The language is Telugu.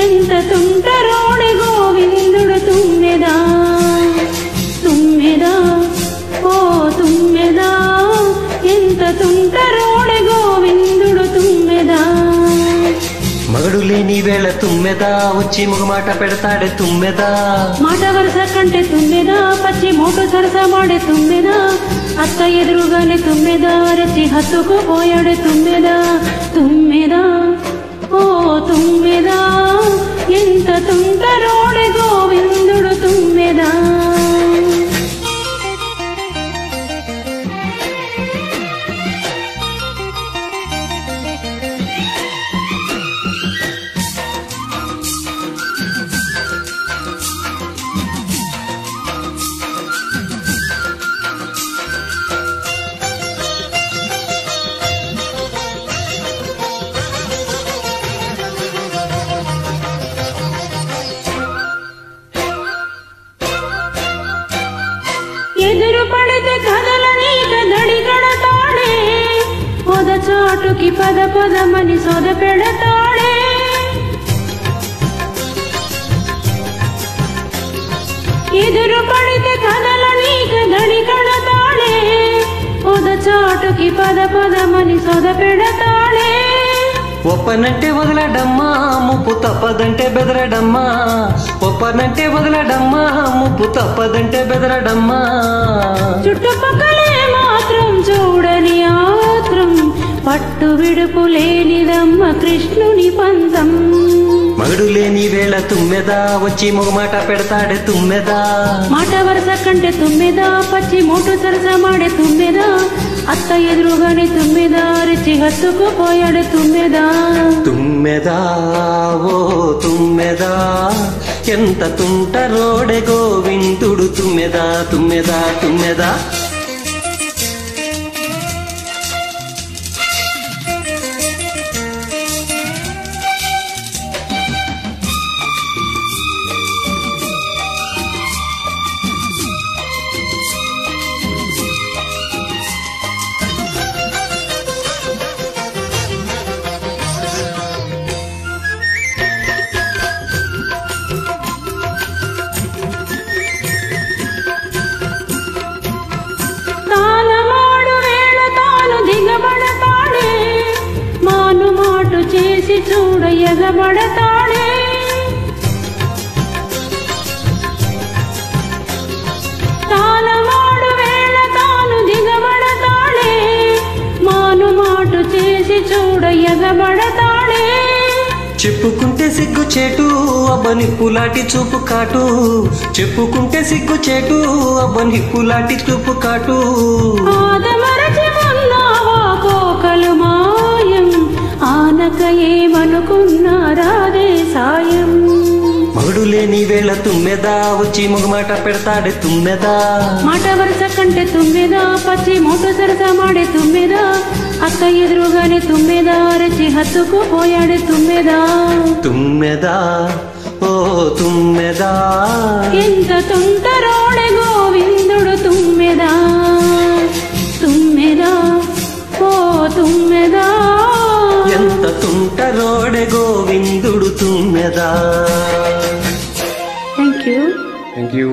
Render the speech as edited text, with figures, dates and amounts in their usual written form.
ఎంత తుంటరోడే గోవిందుడు తుమ్మెదా తుమ్మెదా ఓ తుమ్మెదా ఎంత తుంటరోడే గోవిందుడు తుమ్మెదా మగడు లేని వేళ తుమ్మెదా వచ్చి మొగమాట పెడతాడే తుమ్మెదా మాట వరుస కంటే తుమ్మెదా పచ్చి మోటు సరస మాడే తుమ్మెదా అత్త ఎదురుగానే తుమ్మెదా రెచ్చి హత్తుకుపోయాడే తుమ్మెదా తుమ్మెదా ఓ తుమ్మెదా ఎంత తుంటరోడే గోవిందుడు తుమ్మెదా ఎదురు పడితే కదలనీక దడి కడతాడే పొద చాటుకి పద పదమని సొద పెడతాడే ఎదురు పడితే కదలనీక దడి కడతాడే పొద చాటుకి పద పదమని సొద పెడతాడే ఒప్పనంటే వదలడమ్మా ముప్పు తప్పదంటే బెదరడమ్మా ఒప్పనంటే వదలడమ్మా ముప్పు తప్పదంటే బెదరడమ్మా చుట్టుపక్కలే మాత్రం చూడని ఆత్రం పట్టు విడుపు లేనిదమ్మ కృష్ణుని పంతం మగడు లేని వేళ తుమ్మెదా వచ్చి మొగమాట పెడతాడే తుమ్మెదా మాట వరుస కంటే తుమ్మెదా పచ్చి మోటు సరస మాడే తుమ్మెదా అత్త ఎదురుగానే తుమ్మెదా రెచ్చి హత్తుకుపోయాడే తుమ్మెదా తుమ్మెదా ఓ తుమ్మెదా ఎంత తుంటరోడే గోవిందుడు తుమ్మెదా తుమ్మెదా తుమ్మెదా మాను మాటు చేసి చూడ ఎగబడతాడే తానమాడు వేళ తాను దిగబడతాడే మాను మాటు చేసి చూడ ఎగబడతాడే చెప్పుకుంటే సిగ్గు చేటు అబ్బని పులాటి చూపు కాటు చెప్పుకుంటే సిగ్గు చేటు అబ్బని పులాటి చూపు కాటు ఆదమరచి ఉన్నావా కోకలు మాయం ఆనక ఏమనుకున్నారాదే సాయం మగడు లేని వేళ తుమ్మెదా వచ్చి మొగమాట పెడతాడే తుమ్మెదా మాట వరుస కంటే తుమ్మెదా పచ్చి మోటు సరస మాడే తుమ్మెదా అత్త ఎదురుగానే తుమ్మెదా రెచ్చి హత్తుకుపోయాడే తుమ్మెదా తుమ్మెదా ఓ తుమ్మెదా ఎంత తుంటరోడే గోవిందుడు తుమ్మెదా తుమ్మెదా ఓ తుమ్మెదా ఎంత తుంటరోడే గోవిందుడు తుమ్మెదా థ్యాంక్ యూ థ్యాంక్ యూ